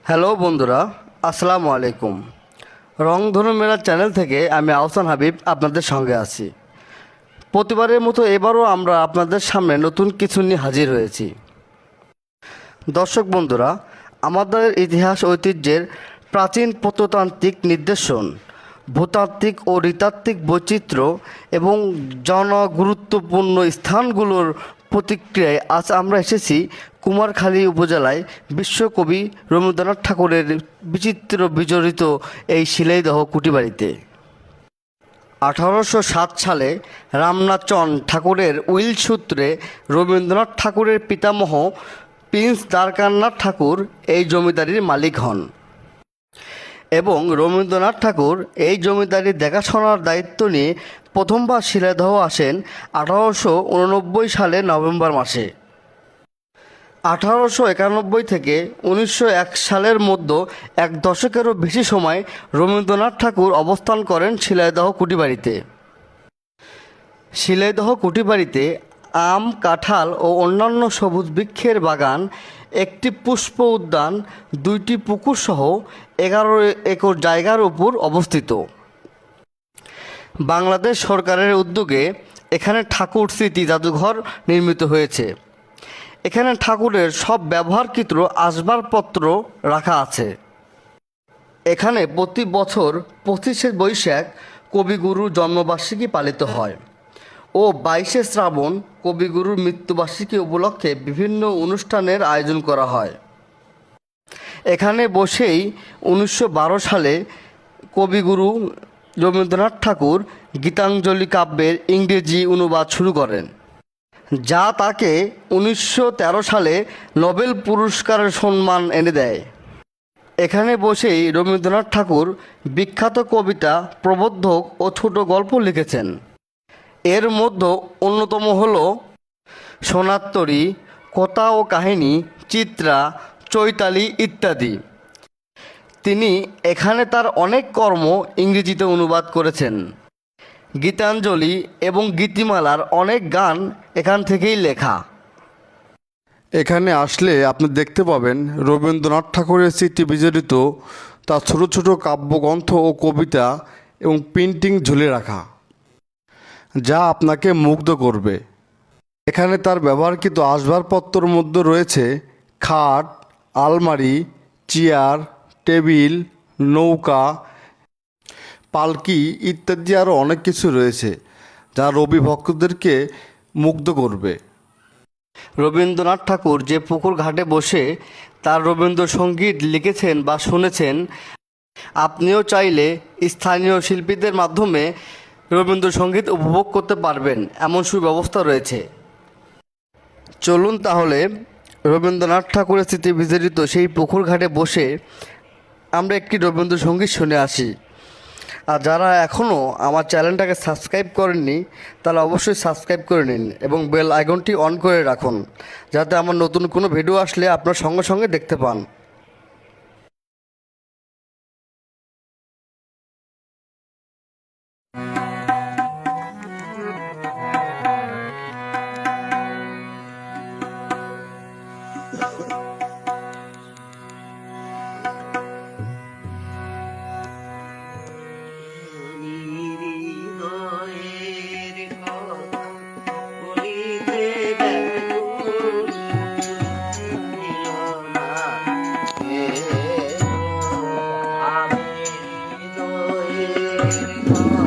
Hello বন্ধুরা, আসসালামু আলাইকুম। রংধনু মেলা চ্যানেল থেকে আমি আহসান হাবিব আপনাদের সঙ্গে আছি। প্রতিবারের মতো এবারও আমরা আপনাদের সামনে নতুন কিছু নিয়ে হাজির হয়েছি। দর্শক বন্ধুরা, আমাদের ইতিহাস ঐতিহ্যের প্রাচীন প্রত্নতান্ত্রিক নিদর্শন, ভূতাত্ত্বিক ও নৃতাত্ত্বিক বৈচিত্র্য এবং জনগুরুত্বপূর্ণ স্থানগুলোর প্রতিক্রিয়ায় আজ আমরা এসেছি কুমারখালী উপজেলায় বিশ্বকবি রবীন্দ্রনাথ ঠাকুরের বিচিত্র বিজড়িত এই শিলাইদহ কুটিবাড়িতে। 1807 সালে রামনাথচন্দ্র ঠাকুরের উইল সূত্রে রবীন্দ্রনাথ ঠাকুরের পিতামহ প্রিন্স দ্বারকানাথ ঠাকুর এই জমিদারির মালিক হন এবং রবীন্দ্রনাথ ঠাকুর এই জমিদারির দেখাশোনার দায়িত্ব নিয়ে প্রথমবার শিলাইদহ আসেন 1889 সালে নভেম্বর মাসে। 1891 থেকে 1901 সালের মধ্যে এক দশকেরও বেশি সময় রবীন্দ্রনাথ ঠাকুর অবস্থান করেন শিলাইদহ কুটিবাড়িতে। শিলাইদহ কুটিবাড়িতে আম, কাঁঠাল ও অন্যান্য সবুজ বৃক্ষের বাগান, একটি পুষ্প উদ্যান, 2টি পুকুর সহ 11 একর জায়গার উপর অবস্থিত। বাংলাদেশ সরকারের উদ্যোগে এখানে ঠাকুর স্মৃতি জাদুঘর নির্মিত হয়েছে। এখানে ঠাকুরের সব ব্যবহারকৃত আসবাবপত্র রাখা আছে। এখানে প্রতি বছর 25শে বৈশাখ কবিগুরুর জন্মবার্ষিকী পালিত হয় ও 22শে শ্রাবণ কবিগুরুর মৃত্যুবার্ষিকী উপলক্ষে বিভিন্ন অনুষ্ঠানের আয়োজন করা হয়। এখানে বসেই 1912 সালে কবিগুরু রবীন্দ্রনাথ ঠাকুর গীতাঞ্জলি কাব্যের ইংরেজি অনুবাদ শুরু করেন, যা তাকে 1913 সালে নোবেল পুরস্কারের সম্মান এনে দেয়। এখানে বসেই রবীন্দ্রনাথ ঠাকুর বিখ্যাত কবিতা, প্রবন্ধক ও ছোট গল্প লিখেছেন। এর মধ্যে অন্যতম হল সোনার তরী, কথা ও কাহিনী, চিত্রা, চৈতালি ইত্যাদি। তিনি এখানে তার অনেক কর্ম ইংরেজিতে অনুবাদ করেছেন। গীতাঞ্জলি এবং গীতিমালার অনেক গান এখান থেকেই লেখা। এখানে আসলে আপনি দেখতে পাবেন রবীন্দ্রনাথ ঠাকুরের স্মৃতি বিজড়িত তার ছোট ছোট কাব্যগ্রন্থ ও কবিতা এবং পেন্টিং ঝুলে রাখা, যা আপনাকে মুগ্ধ করবে। এখানে তার ব্যবহারকৃত আসবাবপত্রের মধ্যে রয়েছে খাট, আলমারি, চেয়ার, টেবিল, নৌকা, পালকি ইত্যাদি আরও অনেক কিছু রয়েছে, যা রবি ভক্তদেরকে মুগ্ধ করবে। রবীন্দ্রনাথ ঠাকুর যে পুকুর ঘাটে বসে তার রবীন্দ্রসঙ্গীত লিখেছেন বা শুনেছেন, আপনিও চাইলে স্থানীয় শিল্পীদের মাধ্যমে রবীন্দ্রসঙ্গীত উপভোগ করতে পারবেন, এমন সুব্যবস্থা রয়েছে। চলুন তাহলে রবীন্দ্রনাথ ঠাকুরের স্মৃতি বিজড়িত সেই পুকুর ঘাটে বসে আমরা একটি রবীন্দ্রসঙ্গীত শুনে আসি। আর যারা এখনও আমার চ্যানেলটাকে সাবস্ক্রাইব করেননি, তাহলে অবশ্যই সাবস্ক্রাইব করে নিন এবং বেল আইকনটি অন করে রাখুন, যাতে আমার নতুন কোনো ভিডিও আসলে আপনার সঙ্গে সঙ্গে দেখতে পান। Oh